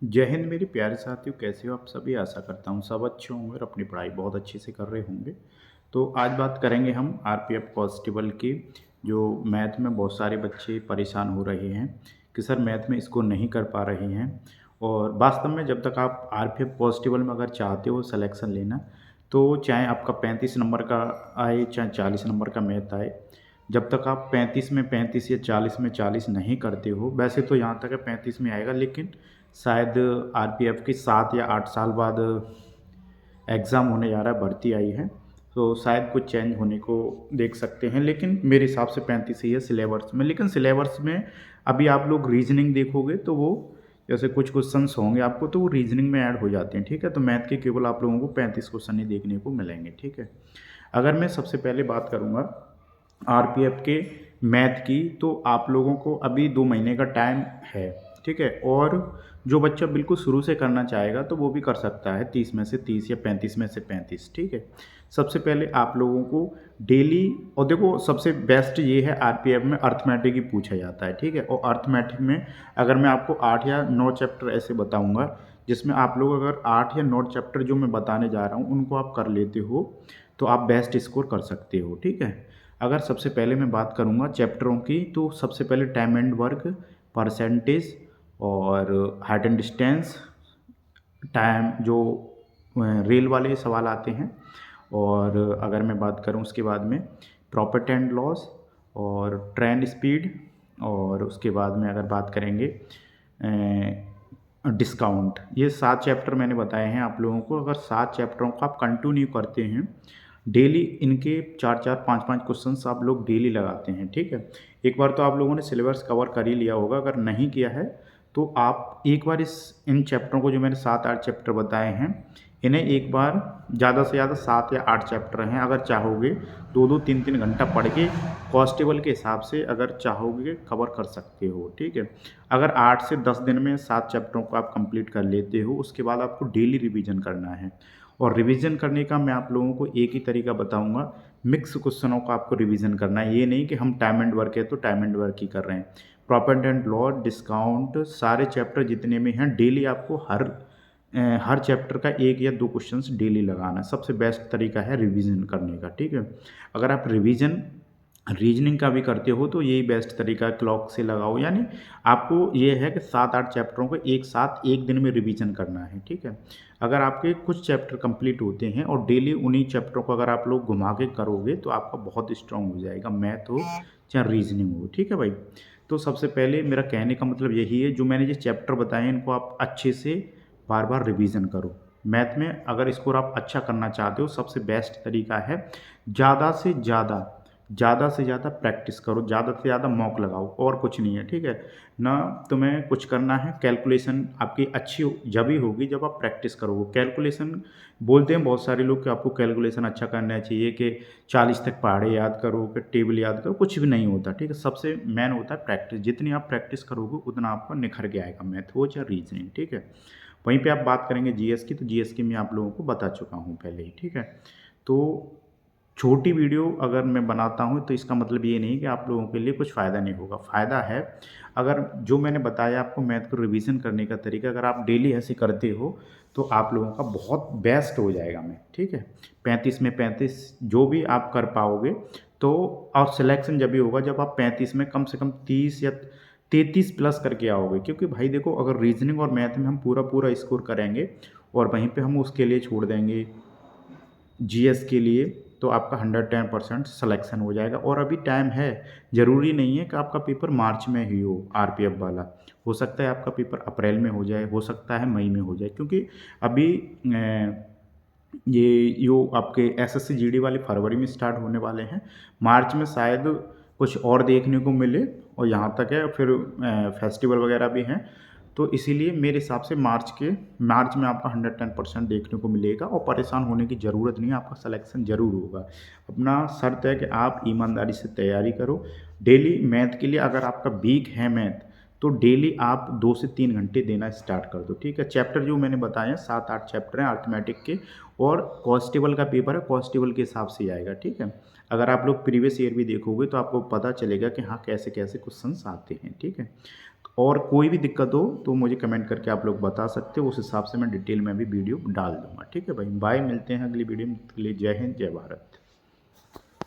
जय हिंद मेरे प्यारे साथियों, कैसे हो आप सभी। आशा करता हूँ सब अच्छे होंगे और अपनी पढ़ाई बहुत अच्छे से कर रहे होंगे। तो आज बात करेंगे हम आरपीएफ कांस्टेबल की। जो मैथ में बहुत सारे बच्चे परेशान हो रहे हैं कि सर मैथ में इसको नहीं कर पा रहे हैं। और वास्तव में जब तक आप आरपीएफ कांस्टेबल में अगर चाहते हो सिलेक्शन लेना, तो चाहे आपका 35 नंबर का आए चाहे 40 नंबर का मैथ आए, जब तक आप 35 में 35 या 40 में 40 नहीं करते हो, वैसे तो यहाँ तक है 35 में आएगा, लेकिन शायद आरपीएफ की 7 या 8 साल बाद एग्ज़ाम होने जा रहा है, भर्ती आई है, तो शायद कुछ चेंज होने को देख सकते हैं। लेकिन मेरे हिसाब से 35 ही है सिलेबस में। लेकिन सिलेबस में अभी आप लोग रीजनिंग देखोगे तो वो जैसे कुछ क्वेश्चंस होंगे आपको, तो वो रीजनिंग में ऐड हो जाते हैं, ठीक है। तो मैथ के केवल आप लोगों को 35 क्वेश्चन ही देखने को मिलेंगे, ठीक है। अगर मैं सबसे पहले बात करूँगा आरपीएफ के मैथ की, तो आप लोगों को अभी 2 महीने का टाइम है, ठीक है। और जो बच्चा बिल्कुल शुरू से करना चाहेगा तो वो भी कर सकता है, 30 में से 30 या 35 में से 35, ठीक है। सबसे पहले आप लोगों को डेली, और देखो सबसे बेस्ट ये है आरपीएफ में अर्थमेटिक ही पूछा जाता है, ठीक है। और अर्थमेटिक में अगर मैं आपको 8 या 9 चैप्टर ऐसे बताऊंगा, जिसमें आप लोग अगर 8 या 9 चैप्टर जो मैं बताने जा रहा हूँ उनको आप कर लेते हो, तो आप बेस्ट स्कोर कर सकते हो, ठीक है। अगर सबसे पहले मैं बात करूँगा चैप्टरों की, तो सबसे पहले टाइम एंड वर्क, परसेंटेज, और हाइट एंड डिस्टेंस, टाइम जो रेल वाले सवाल आते हैं। और अगर मैं बात करूँ उसके बाद में प्रॉफिट एंड लॉस और ट्रेन स्पीड, और उसके बाद में अगर बात करेंगे डिस्काउंट, ये 7 चैप्टर मैंने बताए हैं आप लोगों को। अगर 7 चैप्टरों को आप कंटिन्यू करते हैं डेली, इनके 4-4 5-5 क्वेश्चंस आप लोग डेली लगाते हैं, ठीक है। एक बार तो आप लोगों ने सिलेबस कवर कर ही लिया होगा, अगर नहीं किया है तो आप एक बार इन चैप्टरों को, जो मैंने 7-8 चैप्टर बताए हैं, इन्हें एक बार ज़्यादा से ज़्यादा 7 या 8 चैप्टर हैं, अगर चाहोगे 2-2 3-3 घंटा पढ़ के कांस्टेबल के हिसाब से अगर चाहोगे कवर कर सकते हो, ठीक है। अगर 8 से 10 दिन में 7 चैप्टरों को आप कंप्लीट कर लेते हो, उसके बाद आपको डेली रिवीजन करना है। और रिवीजन करने का मैं आप लोगों को एक ही तरीका बताऊंगा, मिक्स क्वेश्चनों का आपको रिवीजन करना है। ये नहीं कि हम टाइम एंड वर्क है तो टाइम एंड वर्क ही कर रहे हैं। प्रॉफिट एंड लॉस, डिस्काउंट, सारे चैप्टर जितने में हैं डेली आपको हर चैप्टर का 1 या 2 क्वेश्चंस डेली लगाना है। सबसे बेस्ट तरीका है रिवीजन करने का, ठीक है। अगर आप रिवीजन रीजनिंग का भी करते हो तो यही बेस्ट तरीका है, क्लॉक से लगाओ। यानी आपको ये है कि 7-8 चैप्टरों को एक साथ एक दिन में रिवीजन करना है, ठीक है। अगर आपके कुछ चैप्टर कंप्लीट होते हैं और डेली उन्हीं चैप्टरों को अगर आप लोग घुमा के करोगे, तो आपका बहुत स्ट्रांग हो जाएगा, मैथ हो चाहे रीजनिंग हो, ठीक है भाई। तो सबसे पहले मेरा कहने का मतलब यही है, जो मैंने ये चैप्टर बताए हैं इनको आप अच्छे से बार बार रिवीजन करो। मैथ में अगर स्कोर आप अच्छा करना चाहते हो, सबसे बेस्ट तरीका है ज़्यादा से ज़्यादा प्रैक्टिस करो, ज़्यादा से ज़्यादा मॉक लगाओ, और कुछ नहीं है, ठीक है। ना तुम्हें कुछ करना है, कैलकुलेशन आपकी अच्छी जब ही होगी जब आप प्रैक्टिस करोगे। कैलकुलेशन बोलते हैं बहुत सारे लोग कि आपको कैलकुलेशन अच्छा करना चाहिए, कि 40 तक पहाड़े याद करो, कि टेबल याद करो, कुछ भी नहीं होता, ठीक है। सबसे मेन होता है प्रैक्टिस। जितनी आप प्रैक्टिस करोगे उतना आपका निखर के आएगा, मैथ हो चाहे रीजनिंग, ठीक है। वहीं पे आप बात करेंगे जीएस की, तो जीएस की मैं आप लोगों को बता चुका हूँ पहले ही, ठीक है। तो छोटी वीडियो अगर मैं बनाता हूँ तो इसका मतलब ये नहीं कि आप लोगों के लिए कुछ फ़ायदा नहीं होगा, फ़ायदा है। अगर जो मैंने बताया आपको मैथ को रिवीजन करने का तरीका, अगर आप डेली ऐसे करते हो तो आप लोगों का बहुत बेस्ट हो जाएगा मैथ, ठीक है। 35 में 35 जो भी आप कर पाओगे, तो और सिलेक्शन जब भी होगा जब आप 35 में कम से कम 30 या 33 प्लस करके आओगे। क्योंकि भाई देखो, अगर रीजनिंग और मैथ में हम पूरा पूरा स्कोर करेंगे और वहीं पे हम उसके लिए छोड़ देंगे जीएस के लिए, तो आपका 110% सिलेक्शन हो जाएगा। और अभी टाइम है, ज़रूरी नहीं है कि आपका पेपर मार्च में ही हो आरपीएफ वाला। हो सकता है आपका पेपर अप्रैल में हो जाए, हो सकता है मई में हो जाए, क्योंकि अभी ये जो आपके एसएससी जीडी वाले फरवरी में स्टार्ट होने वाले हैं, मार्च में शायद कुछ और देखने को मिले, और यहाँ तक है फिर फेस्टिवल वगैरह भी हैं। तो इसीलिए मेरे हिसाब से मार्च में आपका 110% देखने को मिलेगा, और परेशान होने की ज़रूरत नहीं है, आपका सिलेक्शन ज़रूर होगा। अपना शर्त है कि आप ईमानदारी से तैयारी करो। डेली मैथ के लिए अगर आपका वीक है मैथ, तो डेली आप 2 से 3 घंटे देना स्टार्ट कर दो, ठीक है। चैप्टर जो मैंने बताए हैं 7-8 चैप्टर हैं अर्थमेटिक के, और कांस्टेबल का पेपर है, कांस्टेबल के हिसाब से आएगा, ठीक है। अगर आप लोग प्रीवियस ईयर भी देखोगे तो आपको पता चलेगा कि हाँ कैसे कैसे क्वेश्चंस आते हैं, ठीक है। और कोई भी दिक्कत हो तो मुझे कमेंट करके आप लोग बता सकते हो, उस हिसाब से मैं डिटेल में भी वीडियो डाल दूँगा। ठीक है भाई, बाय, मिलते हैं अगली वीडियो में, तब तक के लिए जय हिंद, जय भारत।